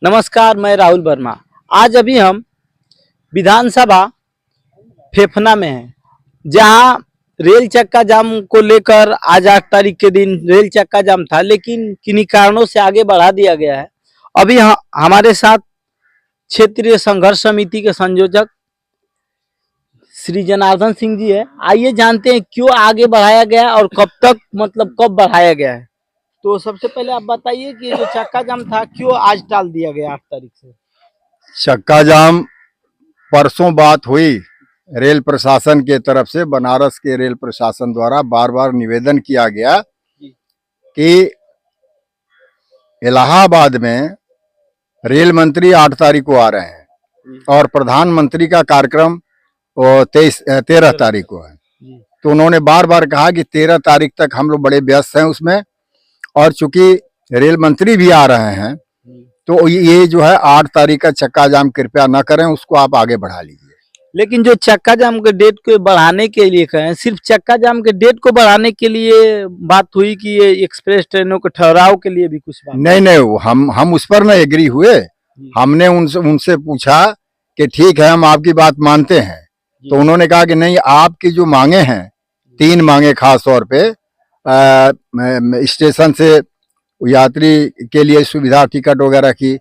नमस्कार, मैं राहुल वर्मा। आज अभी हम विधानसभा फेफना में हैं, जहां रेल चक्का जाम को लेकर आज 8 तारीख के दिन रेल चक्का जाम था, लेकिन किन्हीं कारणों से आगे बढ़ा दिया गया है। अभी हमारे साथ क्षेत्रीय संघर्ष समिति के संयोजक श्री जनार्दन सिंह जी है। आइए जानते हैं क्यों आगे बढ़ाया गया है और कब तक, मतलब कब बढ़ाया गया है। तो सबसे पहले आप बताइए कि जो चक्का जाम था क्यों आज टाल दिया गया 8 तारीख से। चक्का जाम परसों बात हुई, रेल प्रशासन के तरफ से बनारस के रेल प्रशासन द्वारा बार बार निवेदन किया गया कि इलाहाबाद में रेल मंत्री 8 तारीख को आ रहे हैं और प्रधानमंत्री का कार्यक्रम 13 तारीख को है। तो उन्होंने बार बार कहा कि 13 तारीख तक हम लोग बड़े व्यस्त हैं उसमें, और चूंकि रेल मंत्री भी आ रहे हैं तो ये जो है 8 तारीख का चक्का जाम कृपया न करें, उसको आप आगे बढ़ा लीजिए। लेकिन जो चक्का जाम के डेट को बढ़ाने के लिए कहें, सिर्फ चक्का जाम के डेट को बढ़ाने के लिए बात हुई कि ये एक्सप्रेस ट्रेनों के ठहराव के लिए भी कुछ बात? नहीं, हम उस पर न एग्री हुए। हमने उनसे पूछा कि ठीक है, हम आपकी बात मानते हैं। तो उन्होंने कहा कि नहीं, आपकी जो मांगे हैं, 3 मांगे खास तौर पे, स्टेशन से यात्री के लिए सुविधा टिकट वगैरह की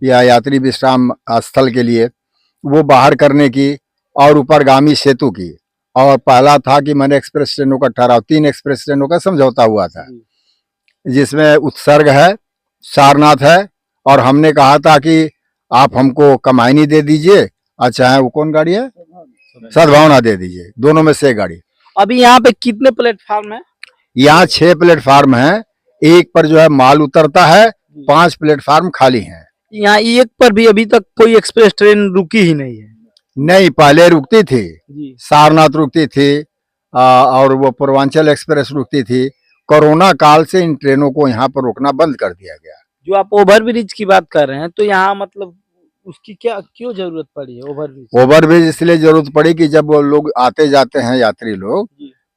या यात्री विश्राम स्थल के लिए वो बाहर करने की, और ऊपरगामी सेतु की, और पहला था कि मैंने एक्सप्रेस ट्रेनों का ठहराव, 3 एक्सप्रेस ट्रेनों का समझौता हुआ था, जिसमें उत्सर्ग है, सारनाथ है, और हमने कहा था कि आप हमको कमायनी दे दीजिए, अच्छा है वो कौन गाड़ी है, सद्भावना दे दीजिए, दोनों में से गाड़ी। अभी यहाँ पे कितने प्लेटफार्म है? यहाँ 6 प्लेटफार्म है, एक पर जो है माल उतरता है, 5 प्लेटफार्म खाली हैं। यहाँ एक पर भी अभी तक कोई एक्सप्रेस ट्रेन रुकी ही नहीं है। नहीं, पहले रुकती थी, सारनाथ रुकती थी, और वो पूर्वांचल एक्सप्रेस रुकती थी। कोरोना काल से इन ट्रेनों को यहाँ पर रोकना बंद कर दिया गया। जो आप ओवरब्रिज की बात कर रहे हैं, तो यहाँ मतलब उसकी क्यों जरूरत पड़ी है? ओवरब्रिज इसलिए जरूरत पड़ी कि जब वो लोग आते जाते हैं यात्री लोग,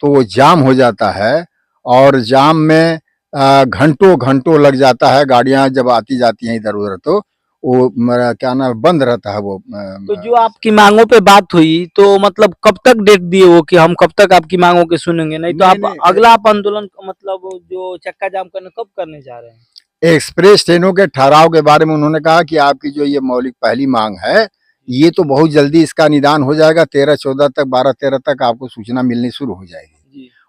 तो वो जाम हो जाता है, और जाम में घंटों घंटों लग जाता है। गाड़ियां जब आती जाती हैं इधर उधर, तो वो क्या नाम बंद रहता है वो। तो जो आपकी मांगों पे बात हुई, तो मतलब कब तक डेट दिए हो कि हम कब तक आपकी मांगों के सुनेंगे? नहीं तो आप अगला आप आंदोलन मतलब जो चक्का जाम करने कब करने जा रहे हैं? एक्सप्रेस ट्रेनों के ठहराव के बारे में उन्होंने कहा कि आपकी जो ये मौलिक पहली मांग है, ये तो बहुत जल्दी इसका निदान हो जाएगा। 13-14 तक, 12-13 तक आपको सूचना मिलनी शुरू हो जाएगी।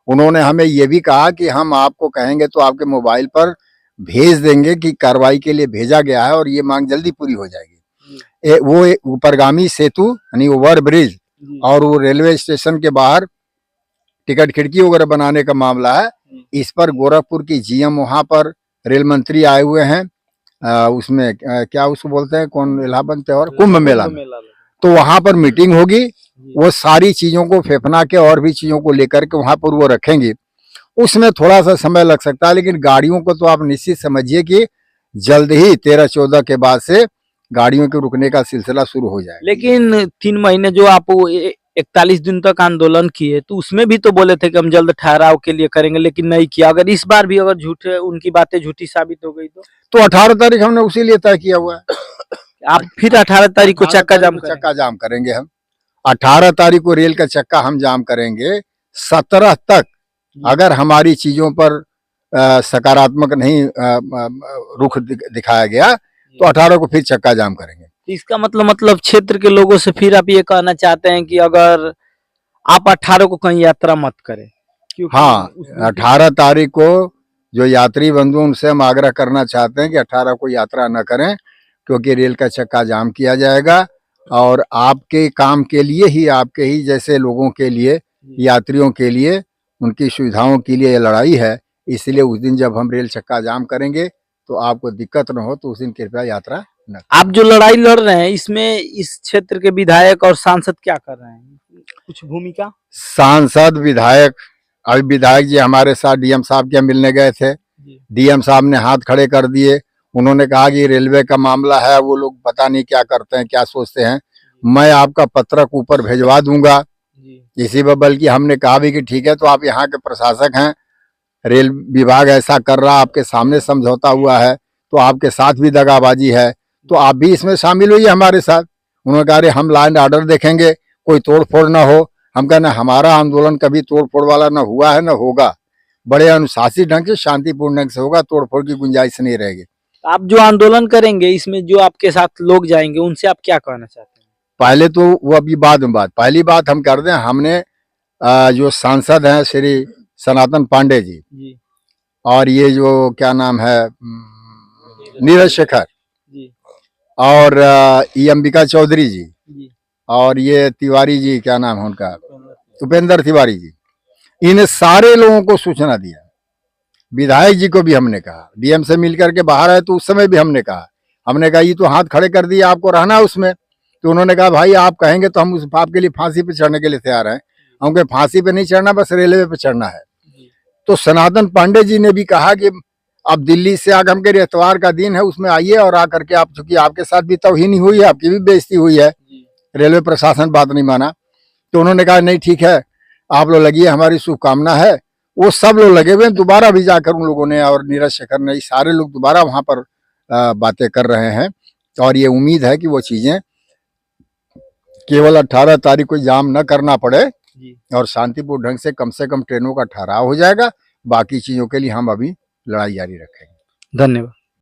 उन्होंने हमें ये भी कहा कि हम आपको कहेंगे तो आपके मोबाइल पर भेज देंगे कि कार्रवाई के लिए भेजा गया है, और ये मांग जल्दी पूरी हो जाएगी। वो ऊपरगामी सेतु यानी ओवर ब्रिज, और वो रेलवे स्टेशन के बाहर टिकट खिड़की वगैरह बनाने का मामला है। इस पर गोरखपुर की जीएम वहां पर रेल मंत्री आए हुए हैं, उसमें क्या उसको बोलते हैं, कौन, इलाहाबाद और कुंभ मेला में, तो वहां पर मीटिंग होगी। वो सारी चीजों को, फेफना के और भी चीजों को लेकर के वहां पर वो रखेंगे। उसमें थोड़ा सा समय लग सकता है, लेकिन गाड़ियों को तो आप निश्चित समझिए कि जल्द ही 13-14 के बाद से गाड़ियों के रुकने का सिलसिला शुरू हो जाए। लेकिन 3 महीने जो आप 41 दिन तक आंदोलन किए, तो उसमें भी तो बोले थे कि हम जल्द ठहराव के लिए करेंगे, लेकिन नहीं किया। अगर इस बार भी अगर झूठे, उनकी बातें झूठी साबित हो गई तो 18 तारीख हमने उसी लिए तय किया हुआ है। आप फिर 18 तारीख को चक्का जाम करेंगे हम। 18 तारीख को रेल का चक्का हम जाम करेंगे। 17 तक अगर हमारी चीजों पर सकारात्मक नहीं रुख दिखाया गया, तो 18 को फिर चक्का जाम करेंगे। इसका मतलब क्षेत्र के लोगों से फिर आप ये कहना चाहते हैं कि अगर आप 18 को कहीं यात्रा मत करें? हाँ, 18 तारीख को जो यात्री बंधु, उनसे हम आग्रह करना चाहते हैं कि 18 को यात्रा न करें, क्योंकि रेल का चक्का जाम किया जाएगा, और आपके काम के लिए ही, आपके ही जैसे लोगों के लिए, यात्रियों के लिए, उनकी सुविधाओं के लिए ये लड़ाई है। इसलिए उस दिन जब हम रेल चक्का जाम करेंगे तो आपको दिक्कत न हो, तो उस दिन कृपया यात्रा न। आप जो लड़ाई लड़ रहे हैं, इसमें इस क्षेत्र के विधायक और सांसद क्या कर रहे हैं, कुछ भूमिका? सांसद, विधायक, अभी विधायक जी हमारे साथ डीएम साहब के मिलने गए थे। डीएम साहब ने हाथ खड़े कर दिए। उन्होंने कहा कि रेलवे का मामला है, वो लोग पता नहीं क्या करते हैं, क्या सोचते हैं। मैं आपका पत्रक ऊपर भेजवा दूंगा इसी पर। बल्कि हमने कहा भी कि ठीक है, तो आप यहाँ के प्रशासक हैं, रेल विभाग ऐसा कर रहा, आपके सामने समझौता हुआ है, तो आपके साथ भी दगाबाजी है, तो आप भी इसमें शामिल होइए हमारे साथ। उन्होंने कहा अरे हम लॉ एंड ऑर्डर देखेंगे, कोई तोड़ फोड़ ना हो। हम कहना हमारा आंदोलन कभी तोड़ फोड़ वाला ना हुआ है ना होगा, बड़े अनुशासित ढंग से शांतिपूर्ण ढंग से होगा, तोड़ फोड़ की गुंजाइश नहीं रहेगी। आप जो आंदोलन करेंगे इसमें जो आपके साथ लोग जाएंगे उनसे आप क्या कहना चाहते हैं? पहले तो वो अभी बाद में बात, पहली बात हम कर दें, हमने जो सांसद हैं श्री सनातन पांडे जी, जी और ये जो क्या नाम है नीरज शेखर, जी और ये अंबिका चौधरी जी, जी और ये तिवारी जी, क्या नाम है उनका, उपेंद्र तिवारी जी, इन सारे लोगों को सूचना दिया। विधायक जी को भी हमने कहा, डीएम से मिलकर के बाहर आए तो उस समय भी हमने कहा ये तो हाथ खड़े कर दिए, आपको रहना है उसमें। तो उन्होंने कहा भाई आप कहेंगे तो हम उस आपके लिए फांसी पे चढ़ने के लिए तैयार हैं। हमको फांसी पे नहीं चढ़ना, बस रेलवे पे चढ़ना है। तो सनातन पांडे जी ने भी कहा कि अब दिल्ली से आकर, हम कह रहे इतवार का दिन है उसमें आइए और आकर के आप, चूंकि आपके साथ भी तौहीन हुई है, आपकी भी बेइज्जती हुई है, रेलवे प्रशासन बात नहीं माना। तो उन्होंने कहा नहीं ठीक है, आप लोग लगिए, हमारी शुभकामना है। वो सब लोग लगे हुए, दोबारा भी जाकर उन लोगों ने और नीरज शेखर ने, सारे लोग दोबारा वहां पर बातें कर रहे हैं। और ये उम्मीद है कि वो चीजें केवल 18 तारीख को जाम न करना पड़े और शांतिपूर्ण ढंग से कम ट्रेनों का ठहराव हो जाएगा। बाकी चीजों के लिए हम अभी लड़ाई जारी रखेंगे। धन्यवाद।